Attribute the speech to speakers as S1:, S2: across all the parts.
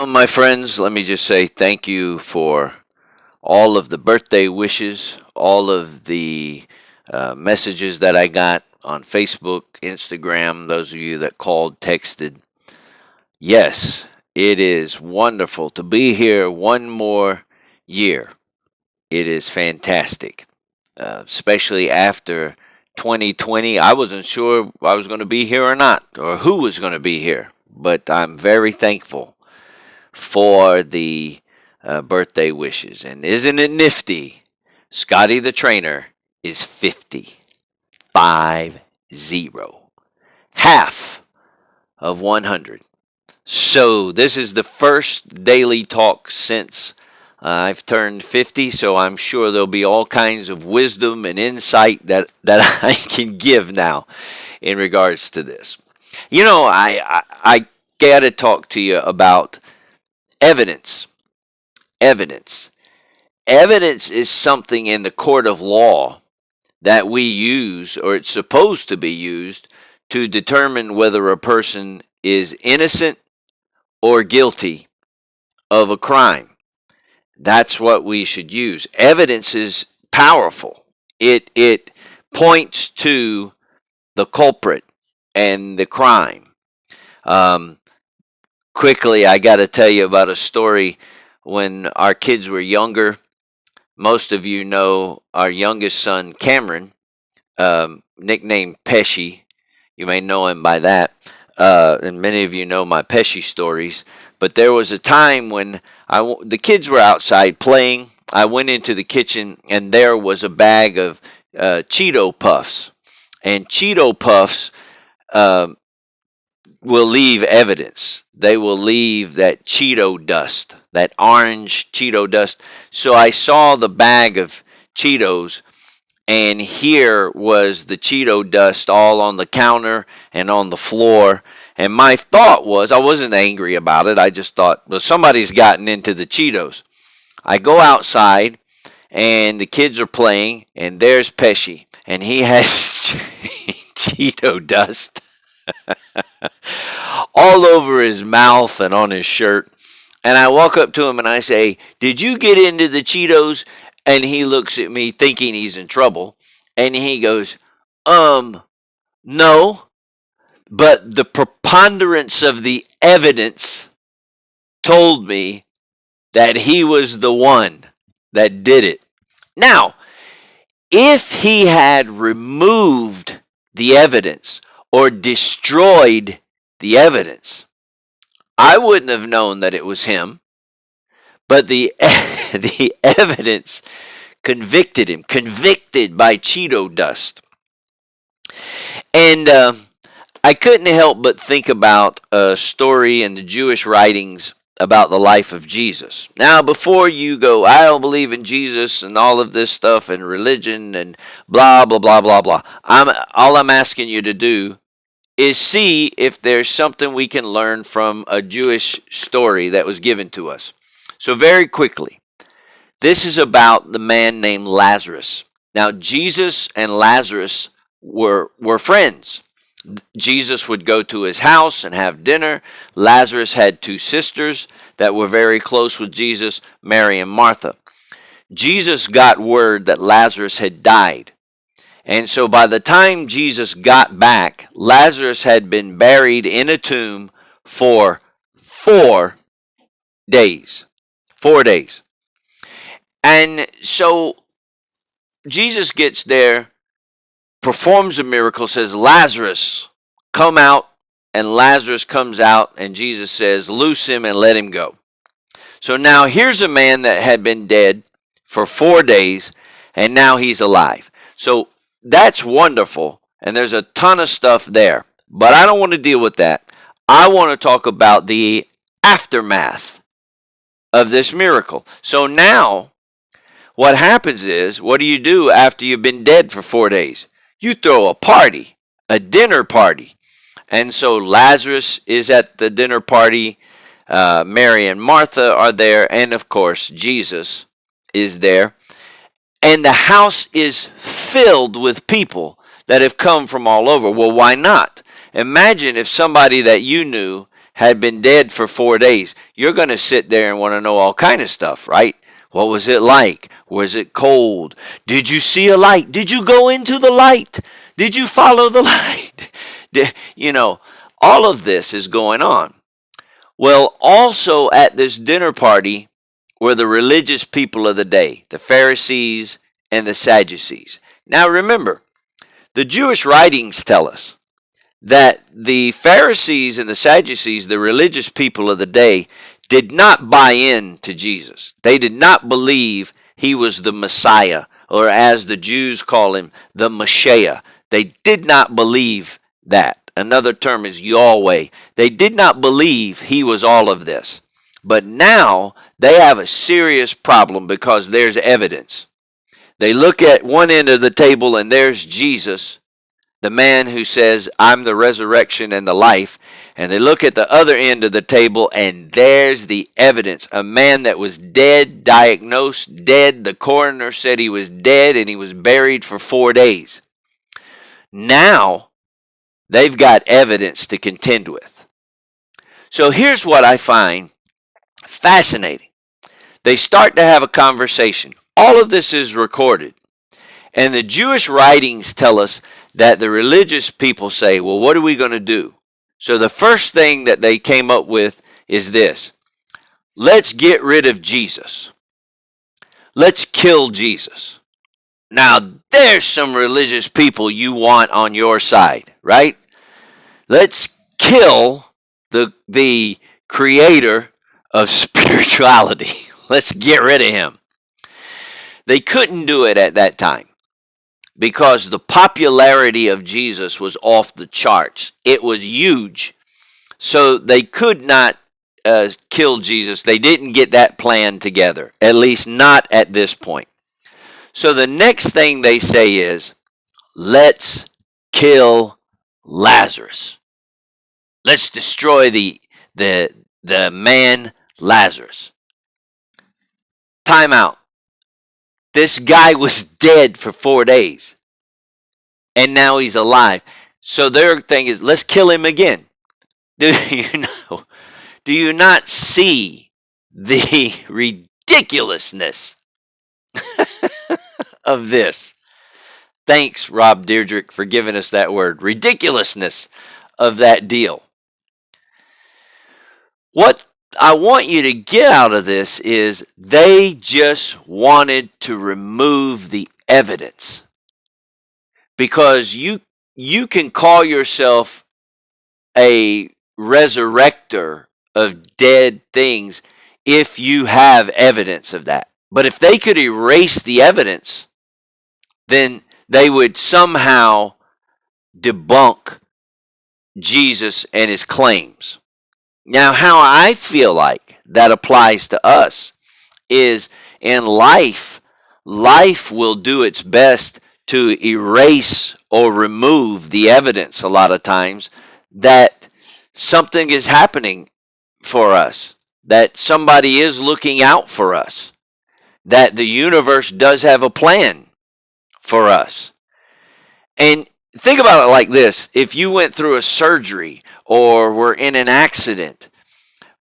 S1: My friends, let me just say thank you for all of the birthday wishes, all of the messages that I got on Facebook, Instagram, those of you that called, texted. Yes, it is wonderful to be here one more year. It is fantastic, especially after 2020. I wasn't sure I was going to be here or not, or who was going to be here, but I'm very thankful for the birthday wishes. And isn't it nifty? Scotty the trainer is 50. 50. Half of 100. So this is the first daily talk since I've turned 50, so I'm sure there'll be all kinds of wisdom and insight that I can give now in regards to this. I got to talk to you about evidence. Evidence. Evidence is something in the court of law that we use, or it's supposed to be used, to determine whether a person is innocent or guilty of a crime. That's what we should use. Evidence is powerful. It points to the culprit and the crime. Um, Quickly, I got to tell you about a story when our kids were younger. Most of you know our youngest son, Cameron, nicknamed Pesci. You may know him by that. And many of you know my Pesci stories. But there was a time when the kids were outside playing. I went into the kitchen, and there was a bag of Cheeto Puffs. And Cheeto Puffs uh, will leave evidence. They will leave that Cheeto dust, that orange Cheeto dust. So I saw the bag of Cheetos, and here was the Cheeto dust all on the counter and on the floor. And my thought was, I wasn't angry about it. I just thought, well, somebody's gotten into the Cheetos. I go outside, and the kids are playing, and there's Pesci, and he has Cheeto dust all over his mouth and on his shirt. And I walk up to him and I say, "Did you get into the Cheetos?" And he looks at me thinking he's in trouble. And he goes, no. But the preponderance of the evidence told me that he was the one that did it. Now, if he had removed the evidence or destroyed the evidence, I wouldn't have known that it was him. But the the evidence convicted him, convicted by Cheeto dust. And I couldn't help but think about a story in the Jewish writings about the life of Jesus. Now, before you go, I don't believe in Jesus and all of this stuff and religion and blah, blah, blah, blah, blah. All I'm asking you to do is see if there's something we can learn from a Jewish story that was given to us. So very quickly, this is about the man named Lazarus. Now, Jesus and Lazarus were friends. Jesus would go to his house and have dinner. Lazarus had two sisters that were very close with Jesus, Mary and Martha. Jesus got word that Lazarus had died. And so by the time Jesus got back, Lazarus had been buried in a tomb for 4 days. 4 days. And so Jesus gets there, performs a miracle, says, "Lazarus, come out." And Lazarus comes out, and Jesus says, "Loose him and let him go." So now here's a man that had been dead for 4 days, and now he's alive. So that's wonderful, and there's a ton of stuff there. But I don't want to deal with that. I want to talk about the aftermath of this miracle. So now, what happens is, what do you do after you've been dead for 4 days? You throw a party, a dinner party. And so Lazarus is at the dinner party. Mary and Martha are there. And of course, Jesus is there. And the house is filled with people that have come from all over. Well, why not? Imagine if somebody that you knew had been dead for 4 days, you're going to sit there and want to know all kind of stuff, right? What was it like? Was it cold? Did you see a light? Did you go into the light? Did you follow the light? All of this is going on. Well, also at this dinner party were the religious people of the day, the Pharisees and the Sadducees. Now remember, the Jewish writings tell us that the Pharisees and the Sadducees, the religious people of the day, did not buy in to Jesus. They did not believe he was the Messiah, or as the Jews call him, the Messiah. They did not believe that. Another term is Yahweh. They did not believe he was all of this. But now they have a serious problem because there's evidence. They look at one end of the table and there's Jesus, the man who says, I'm the resurrection and the life. And they look at the other end of the table and there's the evidence. A man that was dead, diagnosed dead. The coroner said he was dead and he was buried for 4 days. Now they've got evidence to contend with. So here's what I find fascinating. They start to have a conversation. All of this is recorded. And the Jewish writings tell us that the religious people say, well, what are we going to do? So the first thing that they came up with is this. Let's get rid of Jesus. Let's kill Jesus. Now, there's some religious people you want on your side, right? Let's kill the creator of spirituality. Let's get rid of him. They couldn't do it at that time because the popularity of Jesus was off the charts. It was huge. So they could not kill Jesus. They didn't get that plan together, at least not at this point. So the next thing they say is, let's kill Lazarus. Let's destroy the man Lazarus. Time out. This guy was dead for 4 days. And now he's alive. So their thing is, let's kill him again. Do you not see the ridiculousness of this? Thanks, Rob Deirdrick, for giving us that word. Ridiculousness of that deal. What I want you to get out of this is they just wanted to remove the evidence. Because you can call yourself a resurrector of dead things if you have evidence of that. But if they could erase the evidence, then they would somehow debunk Jesus and his claims. Now, how I feel like that applies to us is in life will do its best to erase or remove the evidence a lot of times that something is happening for us, that somebody is looking out for us, that the universe does have a plan for us. And think about it like this. If you went through a surgery or were in an accident,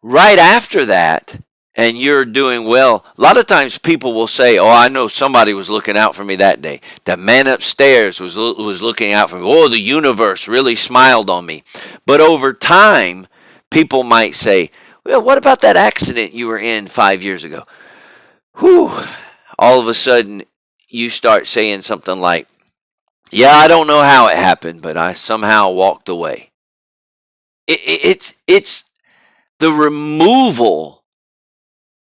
S1: right after that, and you're doing well, a lot of times people will say, oh, I know somebody was looking out for me that day. The man upstairs was looking out for me. Oh, the universe really smiled on me. But over time, people might say, well, what about that accident you were in 5 years ago? Whew. All of a sudden, you start saying something like, yeah, I don't know how it happened, but I somehow walked away. It's the removal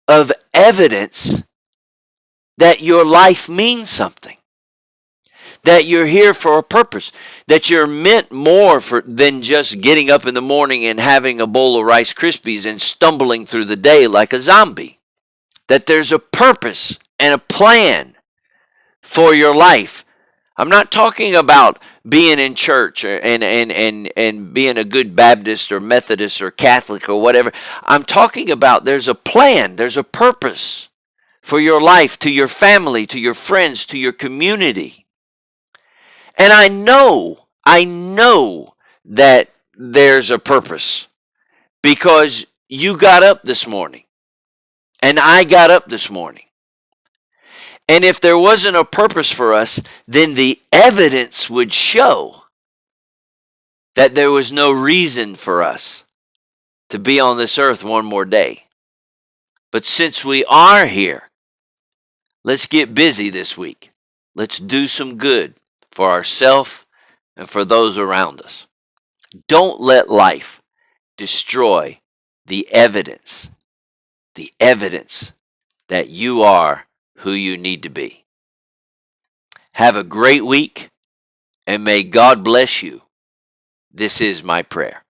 S1: of evidence that your life means something, that you're here for a purpose, that you're meant more than just getting up in the morning and having a bowl of Rice Krispies and stumbling through the day like a zombie, that there's a purpose and a plan for your life. I'm not talking about being in church and being a good Baptist or Methodist or Catholic or whatever. I'm talking about there's a plan, there's a purpose for your life, to your family, to your friends, to your community. And I know that there's a purpose because you got up this morning and I got up this morning. And if there wasn't a purpose for us, then the evidence would show that there was no reason for us to be on this earth one more day. But since we are here, let's get busy this week. Let's do some good for ourselves and for those around us. Don't let life destroy the evidence that you are who you need to be. Have a great week, and may God bless you. This is my prayer.